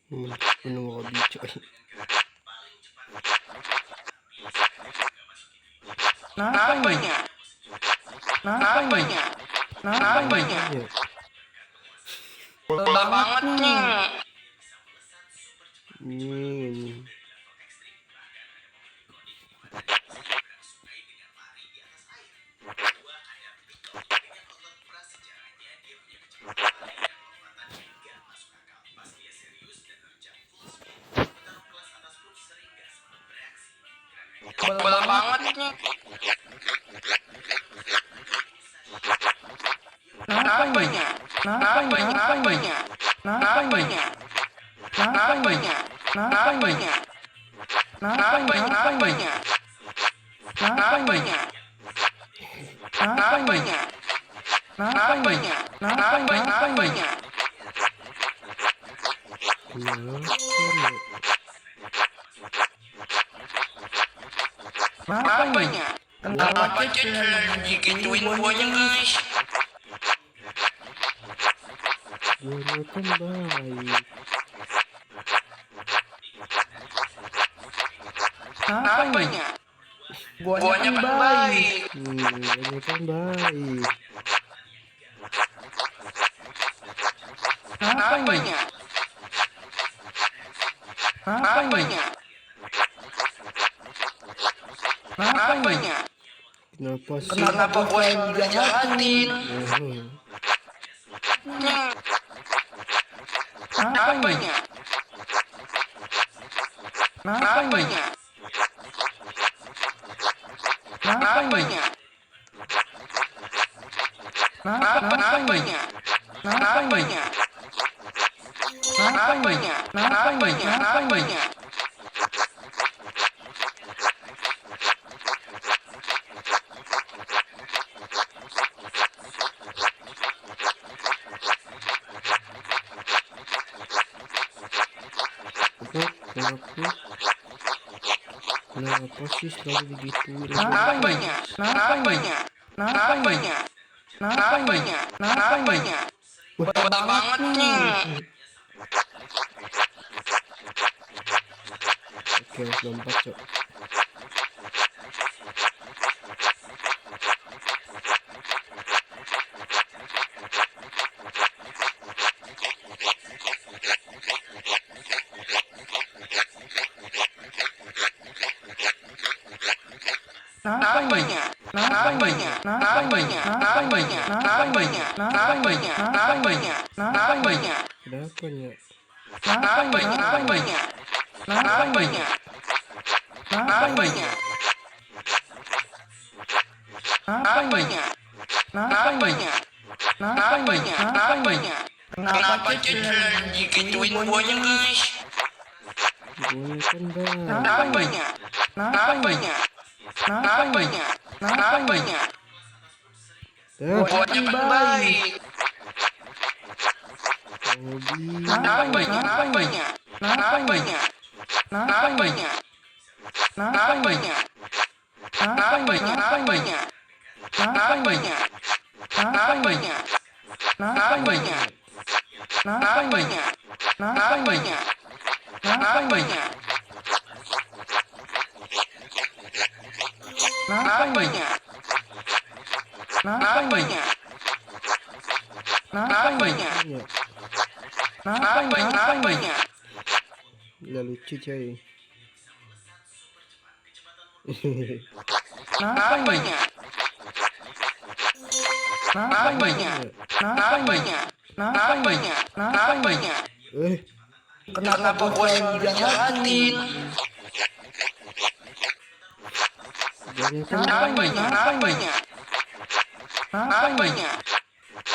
Menunggu bicu. Napanya? Napanya? Napanya? Banget nih. Ini Bel banget nih. Napanya? Napanya? Napanya? Napanya? Napanya? Napanya? Napanya? Napanya? Napanya? Napanya? Napanya? Napanya? Napanya? Kenapa cecil digituin guanya guys? guanya kan baik. Napanya? Guanya kan baik. Guanya kan baik. Napanya? Napanya? Napanya? Kenapa sih? Kenapa gua yang dijahatin? Napanya? Napanya? Napanya? Napanya? Napanya? Napanya? Napanya? Napanya? Kenapa sih selalu digituin? Napanya? Napanya? Napanya? Napanya? Napanya? Banget nih. Oke, harus lompat, Cok. Napanya? Napanya? Napanya? Napanya? Napanya? Napanya? Napanya? Napanya? Kenapa ya? Napanya? Napanya? Napanya? Napanya? Napanya? Napanya? Napanya? Napanya? Kenapa cecil digituin guanya guys? Guanya kan baik. Napanya? Napanya? Napanya? Napanya? Guanya kan baik. Hobi. Napanya? Napanya? Napanya? Napanya? Napanya? Napanya? Napanya? Napanya? Napanya? Napanya? Napanya? Napanya? Napanya? Napanya? Napanya? Napanya? Napanya? Napanya? Nggak lucu, coy. Napanya? Napanya? Napanya? Napanya? Napanya? Kenapa gua yang dijahatin? Guanya kan Napanya? Napanya? Napanya?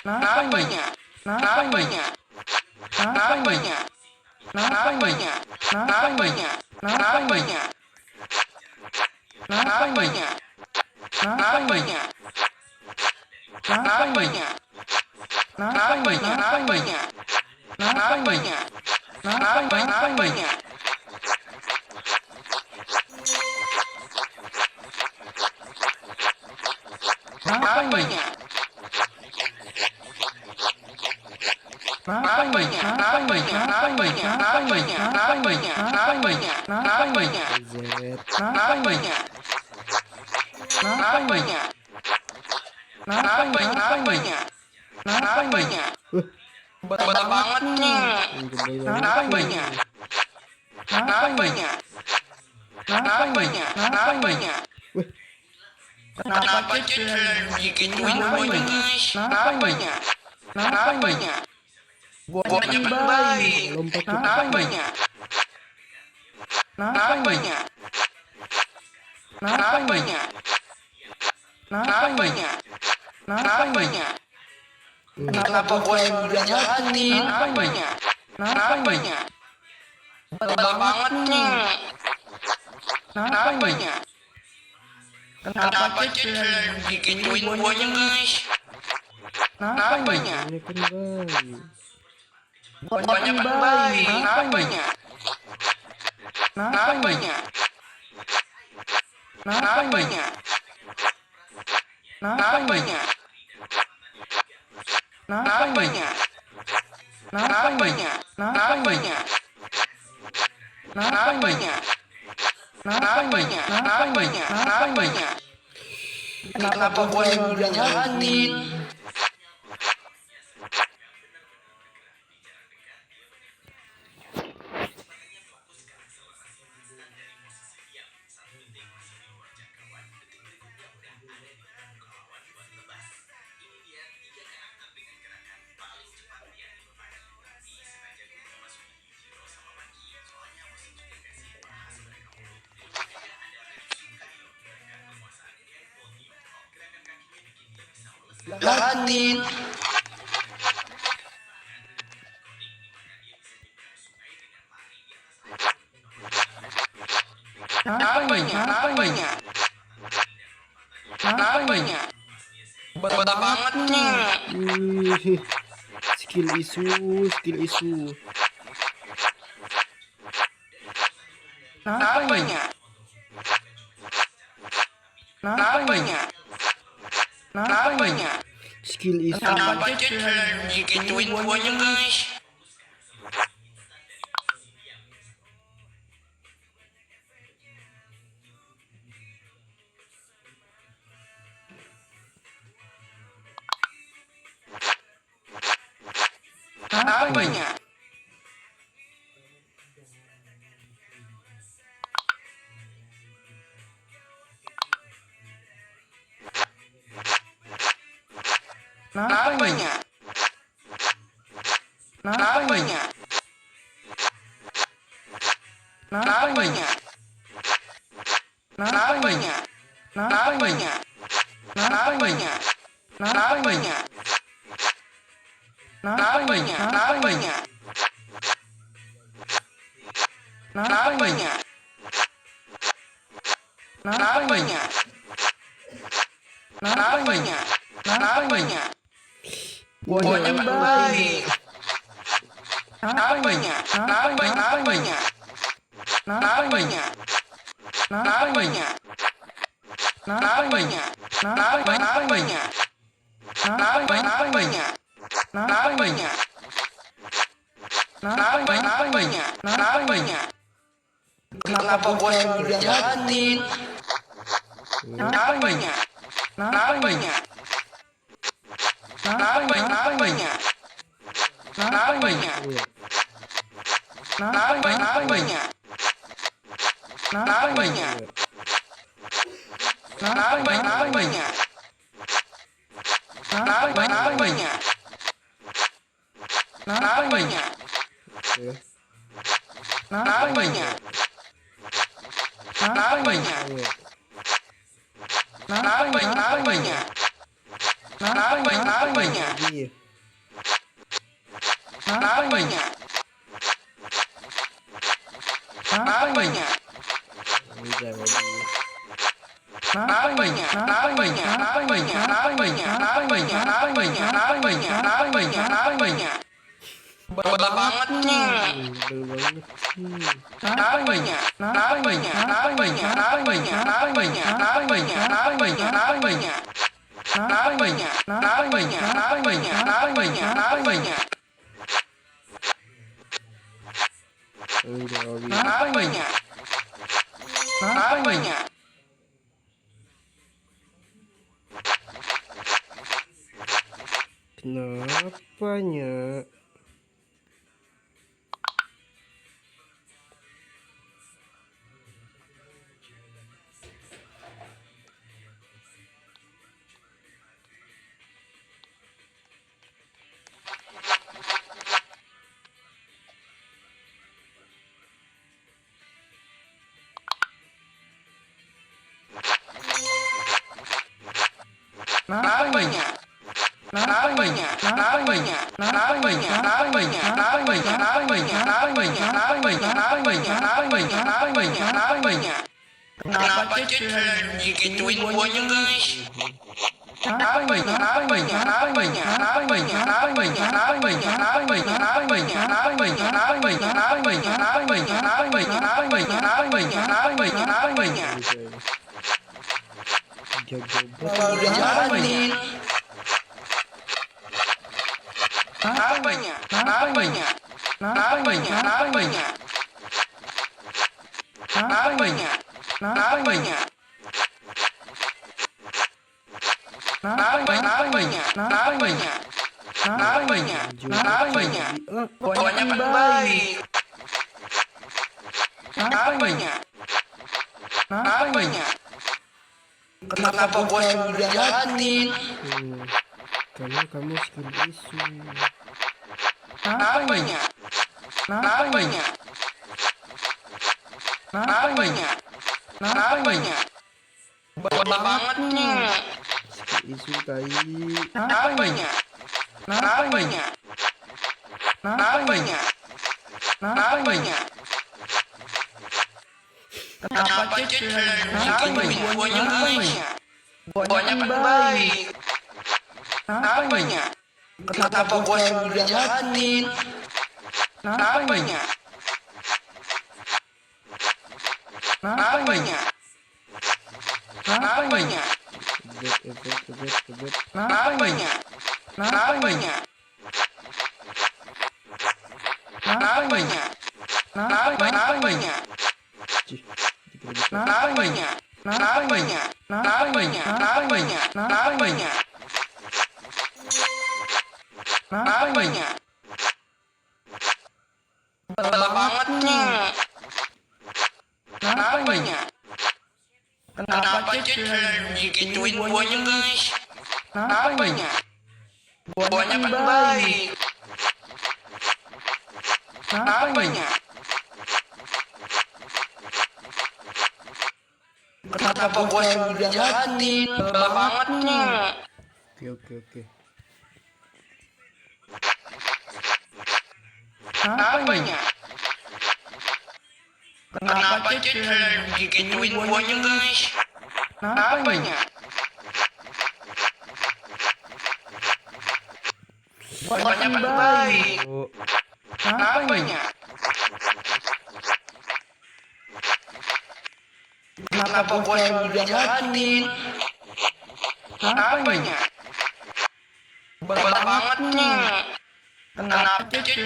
Napanya? Napanya? Napanya? Napanya? Napanya? Napanya? Napanya? Napanya? Napanya? Napanya? Napanya? Napanya? Napanya? Napanya? Napanya? Berat banget nih. Kenapa selalu digituin guanya guys? Gua nyampe baik. Lompat tuh. Kenapa gua selalu dijahatin? Berat banget nih. Kenapa selalu digituin guanya guys? Ini kan bayi. Gua nyampe baik. Kenapa gua selalu dijahatin? Jahatin. Berat banget nih. Wih, skill isu. Skill isu. Kenapa selalu digituin guanya guys? Gua nyampe baik. Kenapa gua selalu dijahatin? Iya. Berat banget nih. Enggak, Wi. Kenapanya? Kenapanya? Kenapanya? Kenapanya? Kenapanya? Kenapanya? Kenapanya? Kenapanya? Kenapanya? Kenapanya? Kenapanya? Kenapanya? Kenapanya? Kenapanya? Kenapanya? Kenapanya? Kenapa cecil digituin buahnya guys? Kenapanya? Kenapanya? Kenapanya? Kenapanya? Kenapanya? Kenapanya? Kenapanya? Kenapanya? Kenapanya? Kenapanya? Kenapanya? Kenapanya? Kenapanya? Kenapanya? Kenapanya? Kenapanya? Kenapanya? Jago Udah jalanin. Kenapanya? Kenapanya? Kenapanya? Kenapanya? Kenapanya? Kenapanya? Kenapanya? Kenapanya? Kenapanya? Kenapanya? Banyak baik. Kenapanya? Kenapanya? Kenapa gua selalu dijahatin? Karena kamu skill isu. Kenapanya? Kenapanya? Kenapanya? Kenapanya? Banget nih. Skill isu tai. Kenapanya? Kenapanya? Kenapanya? Kenapanya? Kenapa cecil digituin buahnya guys? Banyak baik. Kenapanya? Kenapa gua selalu dijahatin? Kenapanya? Kenapanya? Kenapanya? Ebet. Kenapanya? Kenapanya? Kenapanya? Kenapanya? Cih, Kenapanya? Kenapanya? Kenapanya? Kenapanya? Kenapanya? Kenapanya? Banget nih. Kenapanya? Kenapa cecil digituin buahnya guys? Kenapanya? Banyak baik. Kenapanya? Kenapa gua selalu dijahatin? Banget nih. Oke. Kenapanya? Kenapa cecil digituin buahnya guys? Kenapanya? Banyak baik. Oh, Kenapanya? Kenapa gua selalu dijahatin? Kenapanya? Banget nih. Kenapa cecil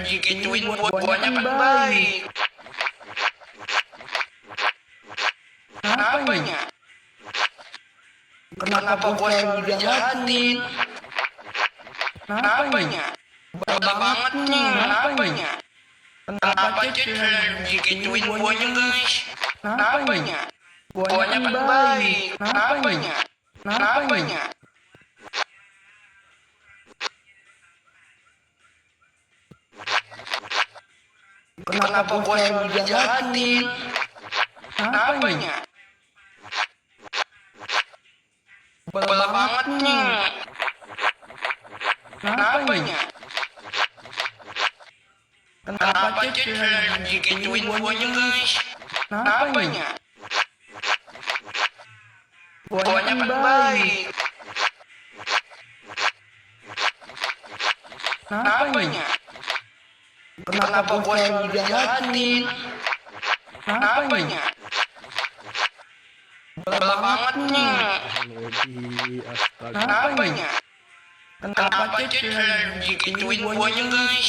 digituin banyak baik? Kenapanya? Kenapa gua selalu dijahatin? Kenapanya? Banget nih. Kenapanya? Kenapa cecil digituin buahnya guys? Kenapanya? Banyak baik. Kenapanya? Kenapanya? Kenapa gua selalu dijahatin? Kenapanya? Banget nih. Kenapanya? Kenapa cecil digituin buahnya guys? Kenapanya? Banyak baik. Kenapanya? Kenapa gua selalu dijahatin? Kenapanya? Banget nih. Lagi astaga. Kenapanya? Kenapa cecil digituin buahnya guys?